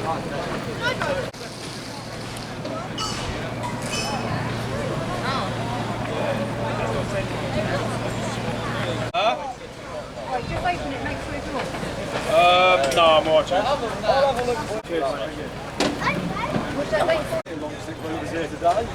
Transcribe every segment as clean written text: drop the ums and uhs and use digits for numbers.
Right, just open it, make sure it's wrong. No, I'm watching. What's that wait for? Long stick movers here today.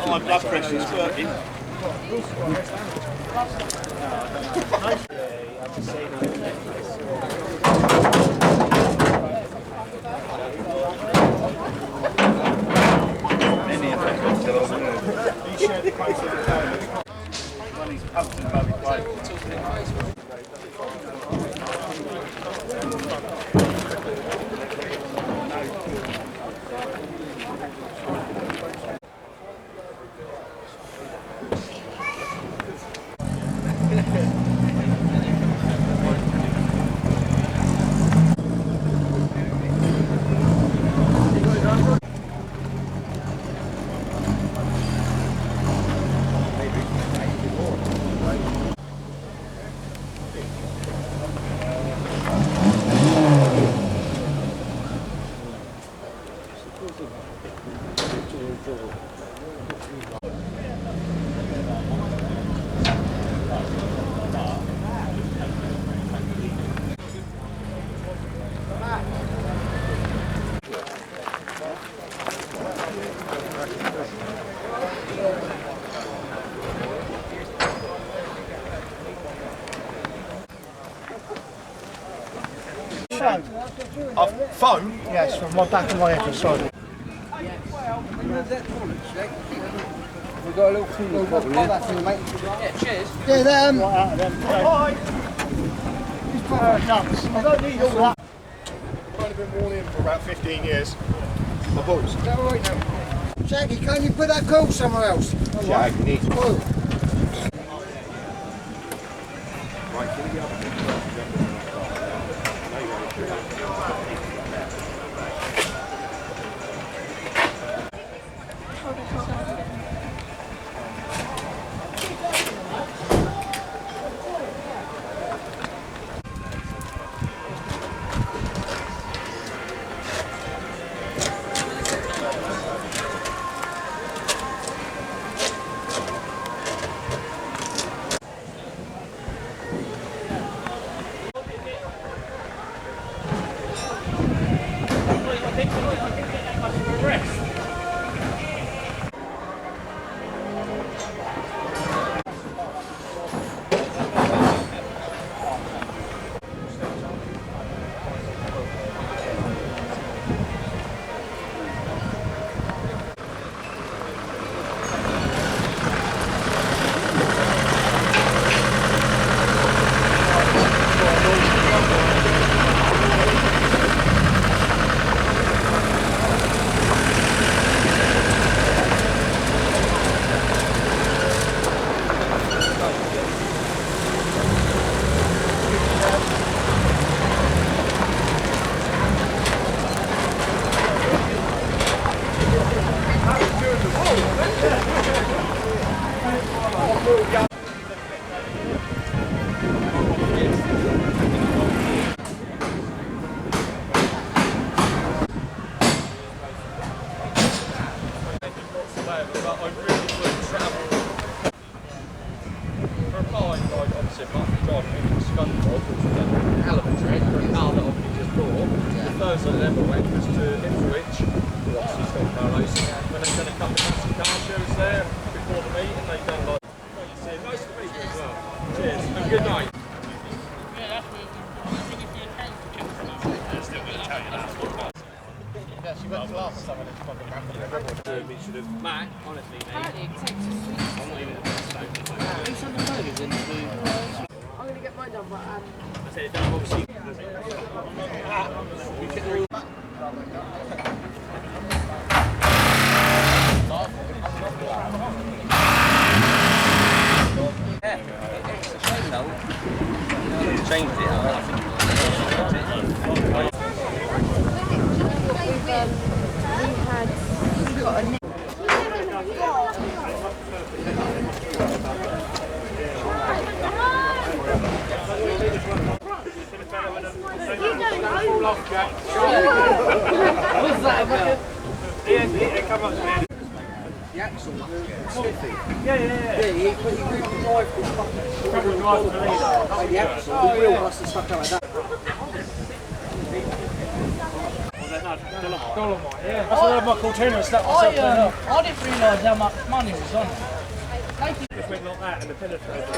My blood pressure's working. A phone? Yes, from my back of my head, sorry. We've got a little thing of that for you, mate. Yeah, cheers. Yeah, them. Hi! Nuts. I don't need all that. I've only been worn in for about 15 years. My balls. Is that all right now? Shaggy, can't you put that coat somewhere else? Shaggy. Oh. Thursday then we went was to Ipswich, who obviously still Carlos. When they've done a couple of massive car shows there before the meeting, they've done like nice to meet you as well. Cheers and good night. Yeah, she went to last time when it's fucking back. Mac, honestly, mate. I'm not even I'm going to get mine done, but I said, don't obviously. Changed it. we've got a nick. The axle, the smithy. Yeah, he couldn't drive this fucking the axle, the wheel must have stuck out like that. Dolomite, yeah. That's what my Cortina stuck myself there up. I didn't realise how much money was on it. Just went like that and the penetrator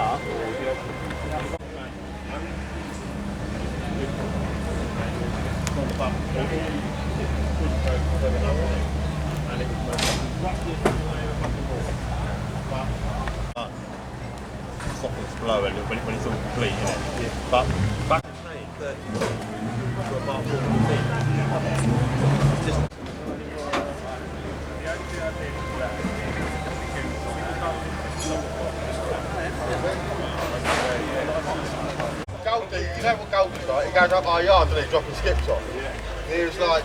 car. Sockets below a little bit when it's all complete, isn't it? Yeah. But back in May, 30 for about 14 feet. Just Goldie, you know what Goldie's like? He goes up our yard and he's dropping skips off. And he was like,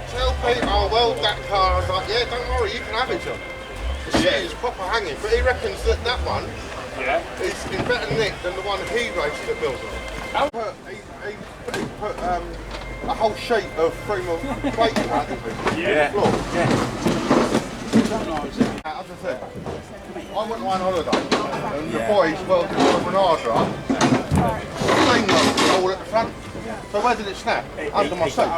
tell people I'll weld that car. I was like, yeah, don't worry, you can have it, John. The shit is proper hanging, but he reckons that that one is in better nick than the one he raced at Milton. He put a whole sheet of Fremont plate in that, didn't he? yeah. Floor. As I said, I went on holiday and the boys welded my Renardra, clean all at the front. So where did it snap? Under my seat.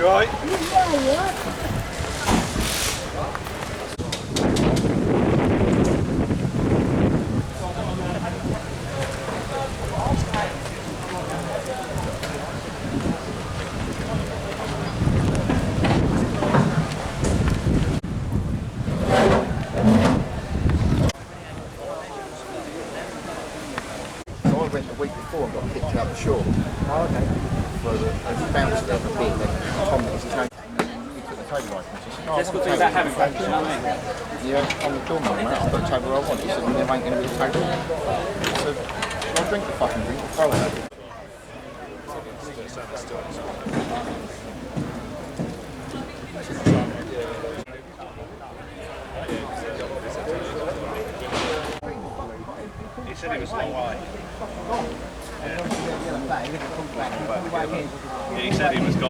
You alright? So I went the week before and got kicked out the shore. Oh, okay. For the bounce there, the big, then Tom was taking. He took the table license. He said, Let's go through that having practice, you know what I mean? yeah, I'm the doorman, mate. I've got the table I want. He said, there ain't going to be a table. I said, I'll drink the fucking drink, I'll throw it. He said he was long way. Yeah, he said he was gone.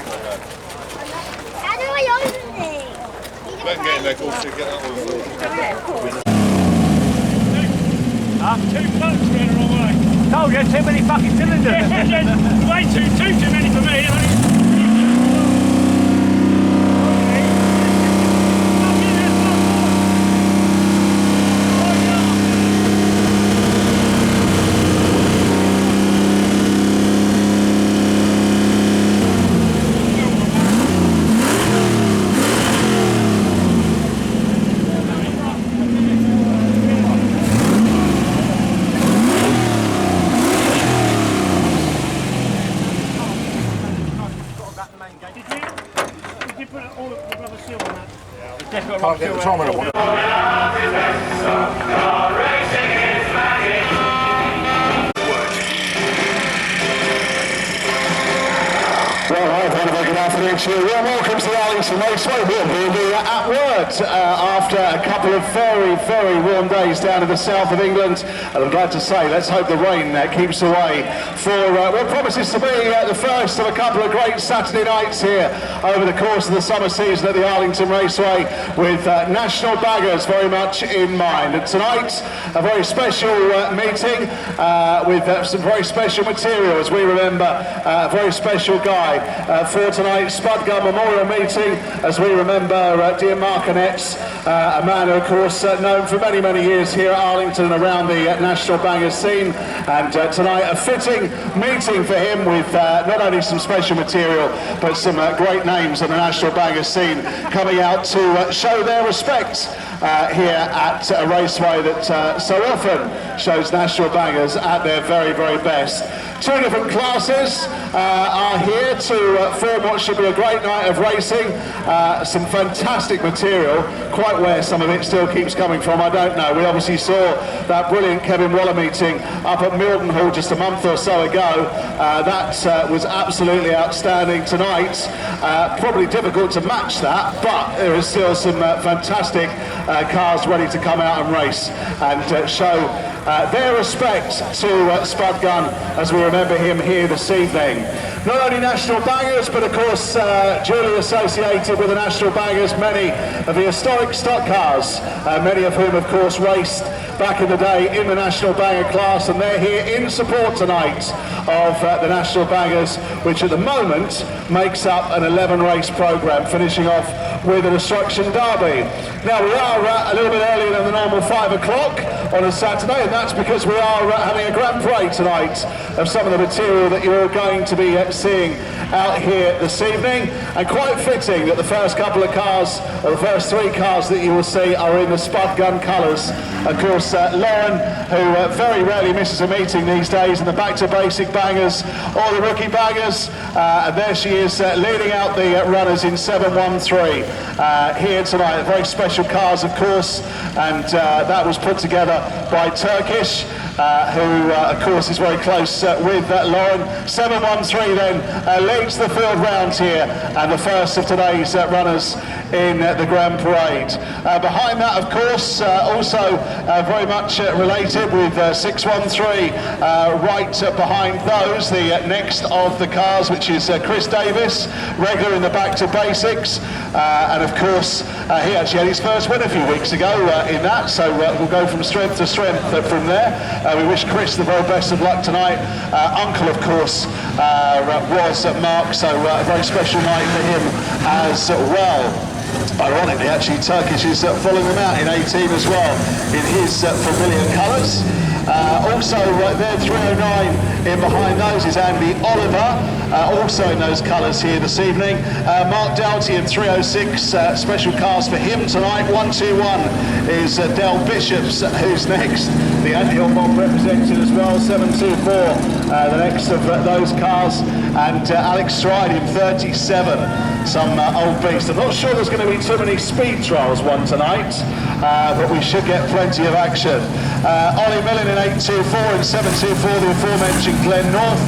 How do I open it? Let get in there, cool, so get that one. Two plugs going the wrong way. Oh, yeah, too many fucking cylinders. Way too many for me. Did you put all the rubber seal on that? Yeah. Can't get the time on it. Good afternoon to you. Well, welcome to the Arlington Raceway. We'll be at work after a couple of very, very warm days down in the south of England. And I'm glad to say, let's hope the rain keeps away for what promises to be the first of a couple of great Saturday nights here over the course of the summer season at the Arlington Raceway with national baggers very much in mind. And tonight, a very special meeting with some very special material as we remember a very special guy for tonight's Spudgun Memorial meeting, as we remember dear Mark Annetts, a man who of course known for many, many years here at Arlington and around the national bangers scene, and tonight a fitting meeting for him with not only some special material but some great names on the national bangers scene coming out to show their respects here at a raceway that so often shows national bangers at their very, very best. Two different classes are here to form what should be a great night of racing. Some fantastic material, quite where some of it still keeps coming from, I don't know. We obviously saw that brilliant Kevin Waller meeting up at Mildenhall just a month or so ago. That was absolutely outstanding. Tonight, probably difficult to match that, but there is still some fantastic cars ready to come out and race and show their respect to Spudgun as we remember him here this evening. Not only national bangers, but of course duly associated with the national bangers, many of the historic stock cars, many of whom of course raced back in the day in the national banger class, and they're here in support tonight of the national bangers, which at the moment makes up an 11 race programme, finishing off with a destruction derby. Now we are a little bit earlier than the normal 5 o'clock on a Saturday, and that's because we are having a grand parade tonight of some of the material that you're going to be seeing out here this evening, and quite fitting that the first couple of cars, or the first 3 cars that you will see are in the Spudgun colours. Of course Lauren, who very rarely misses a meeting these days in the back to basic bangers or the rookie bangers, and there she is leading out the runners in 713 here tonight. Very special cars of course, and that was put together by Turkish, who of course is very close with Lauren. 713 then leads the field round here, and the first of today's runners in the Grand Parade. Behind that of course also very much related with 613 right behind those, the next of the cars, which is Chris Davis, regular in the back to basics, and of course he actually had his first win a few weeks ago in that, so we'll go from strength to strength from there. We wish Chris the very best of luck tonight. Uncle of course was Mark, so a very special night for him as well. Ironically, actually, Turkish is following them out in 18 as well, in his familiar colours. Also, there 309 in behind those is Andy Oliver, also in those colours here this evening. Mark Doughty in 306, special cars for him tonight. 121 is Del Bishops, who's next. The Andy Oliver represented as well. 724, the next of those cars, and Alex Stride in 37. Some old beast. I'm not sure there's going to be too many speed trials won tonight, but we should get plenty of action. Ollie Millen in 824 and 724, the aforementioned Glen North.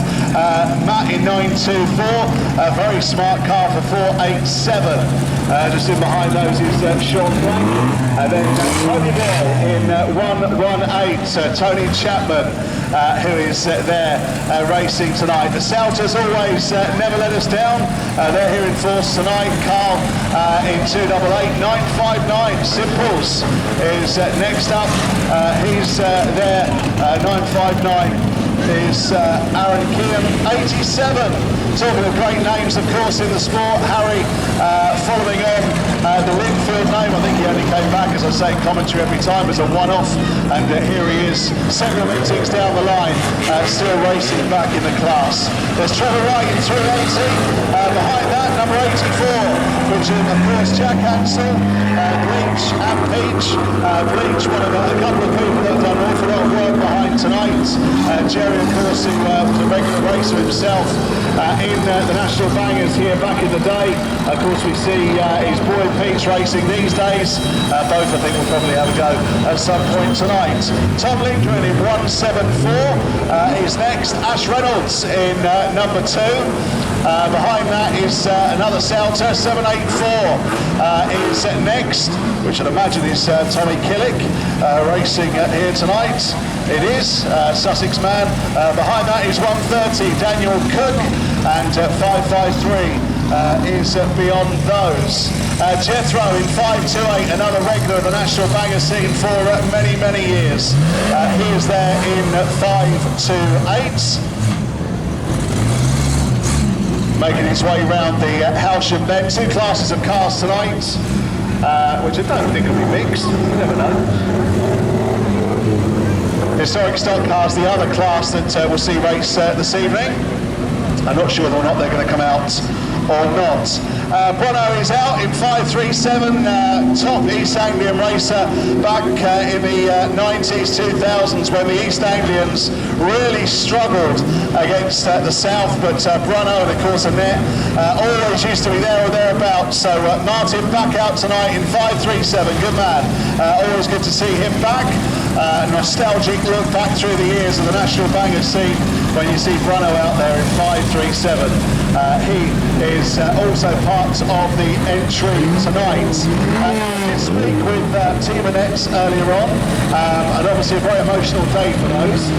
Matt in 924, a very smart car for 487. Just in behind those is Sean Blank. And then Tony Bell in 118, Tony Chapman, who is there racing tonight. The Salters always never let us down. They're here in force tonight. Carl in 288, 959. Simples is next up. He's there, 959. Is Aaron Kean, 87. Talking of great names, of course, in the sport. Harry following on the Linfield name. I think he only came back, as I say, in commentary every time as a one-off. And here he is, several meetings down the line, still racing back in the class. There's Trevor Wright in 380. Behind that, number 84, which is, of course, Jack Hansel, Bleach and Peach. Bleach, one of a couple of people that have done an awful lot of work behind tonight. Jerry, of course, who was a regular racer himself in the National Bangers here back in the day. Of course, we see his boy Peach racing these days. Both, I think, will probably have a go at some point tonight. Tom Lindgren in 174 is next. Ash Reynolds in number 2. Behind that is another Salter, 784 is next, which I'd imagine is Tommy Killick racing here tonight. It is Sussex man. Behind that is 130, Daniel Cook, and 553 is beyond those. Jethro in 528, another regular of the National Banger scene for many, many years. He is there in 528. Making his way round the Halsham Bend. 2 classes of cars tonight, which I don't think will be mixed. You never know. Historic stock cars, the other class that we'll see race this evening. I'm not sure whether or not they're going to come out or not. Bono is out in 537, top East Anglian racer back in the 90s, 2000s, when the East Anglians really struggled against the South, but Bruno and of course Annette always used to be there or thereabouts. So Martin back out tonight in 537, good man. Always good to see him back. Nostalgic look back through the years of the National Banger scene when you see Bruno out there in 537. He is also part of the entry tonight. I did speak with Team Annette's earlier on, and obviously a very emotional day for those,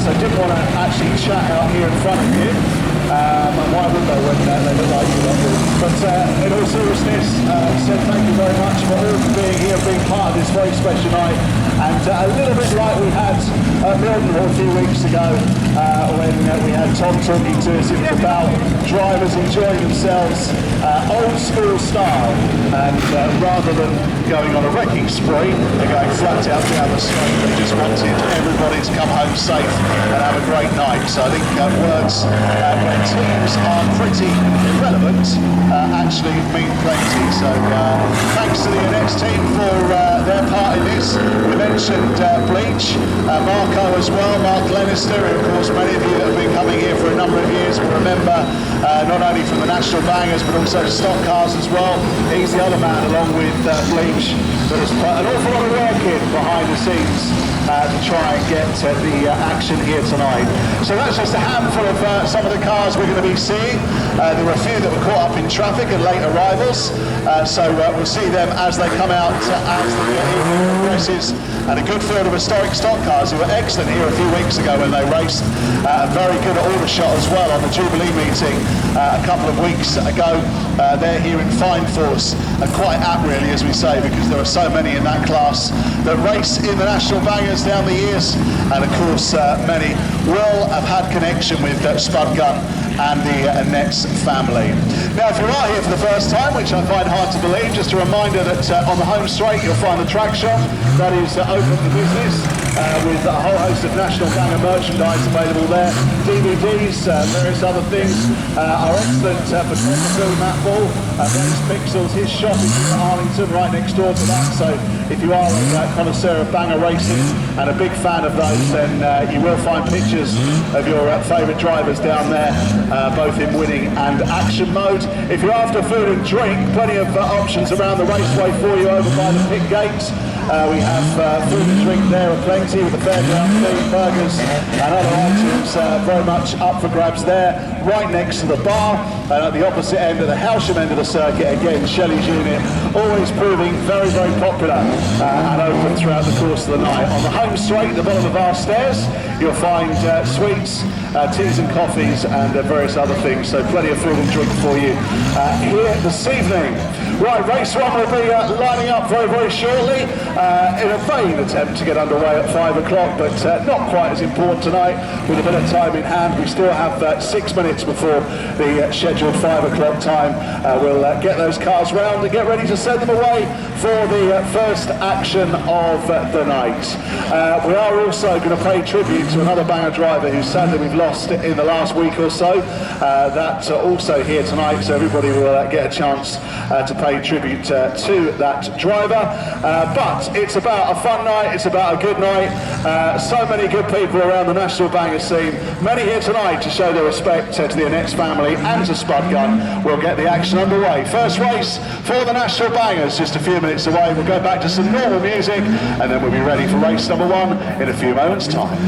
so didn't want to actually chat out here in front of you. And why would they when they look like you lot do? But in all seriousness, said thank you very much for all being here, being part of this very special night. And a little bit like we had at Milton a few weeks ago when we had Tom talking to us, it was about drivers enjoying themselves old school style, and rather than going on a wrecking spree, they're going flat out down the straight. They just wanted everybody to come home safe and have a great night. So I think words when teams are pretty irrelevant actually mean plenty. So thanks to the NX team for their part in this. We mentioned Bleach, Marco as well, Mark Glenister, of course many of you that have been coming here for a number of years will remember not only from the National Bangers but also stock cars as well. He's the other man along with Bleach that has put an awful lot of work in behind the scenes to try and get the action here tonight. So that's just a handful of some of the cars we're going to be seeing. There were a few that were caught up in traffic and late arrivals, so we'll see them as they come out as the evening progresses. And a good field of historic stock cars who were excellent here a few weeks ago when they raced. Very good at Aldershot as well on the Jubilee meeting a couple of weeks ago. They're here in fine force, and quite apt really, as we say, because there are so many in that class that race in the National Bangers down the years, and of course many will have had connection with Spudgun and the Annette's family. Now, if you are here for the first time, which I find hard to believe, just a reminder that on the home straight you'll find the track shop that is open for business with a whole host of National Banger merchandise available there, DVDs, various other things. Our excellent photographer, Matt Ball, Those Pixels, his shop is in Arlington, right next door to that, so if you are a connoisseur of banger racing and a big fan of those, then you will find pictures of your favourite drivers down there, both in winning and action mode. If you're after food and drink, plenty of options around the raceway for you over by the pit gates. We have food and drink there aplenty with the fairground food, burgers and other items very much up for grabs there, right next to the bar. And at the opposite end, at the Howsham end of the circuit, again, Shelley's unit, always proving very, very popular and open throughout the course of the night. On the home straight, at the bottom of our stairs, you'll find sweets, teas and coffees and various other things, so plenty of food and drink for you here this evening. Right, race one will be lining up very, very shortly in a vain attempt to get underway at 5 o'clock, but not quite as important tonight with a bit of time in hand. We still have 6 minutes before the scheduled 5 o'clock time. We'll get those cars round and get ready to send them away for the first action of the night. We are also going to pay tribute to another banger driver who sadly we've lost in the last week or so. That's also here tonight, so everybody will get a chance to pay tribute to that driver. But it's about a fun night, it's about a good night. So many good people around the national banger scene. Many here tonight to show their respect to the Annette's family and to Spudgun. We'll get the action underway. First race for the national bangers just a few minutes away. We'll go back to some normal music and then we'll be ready for race number 1 in a few moments' time.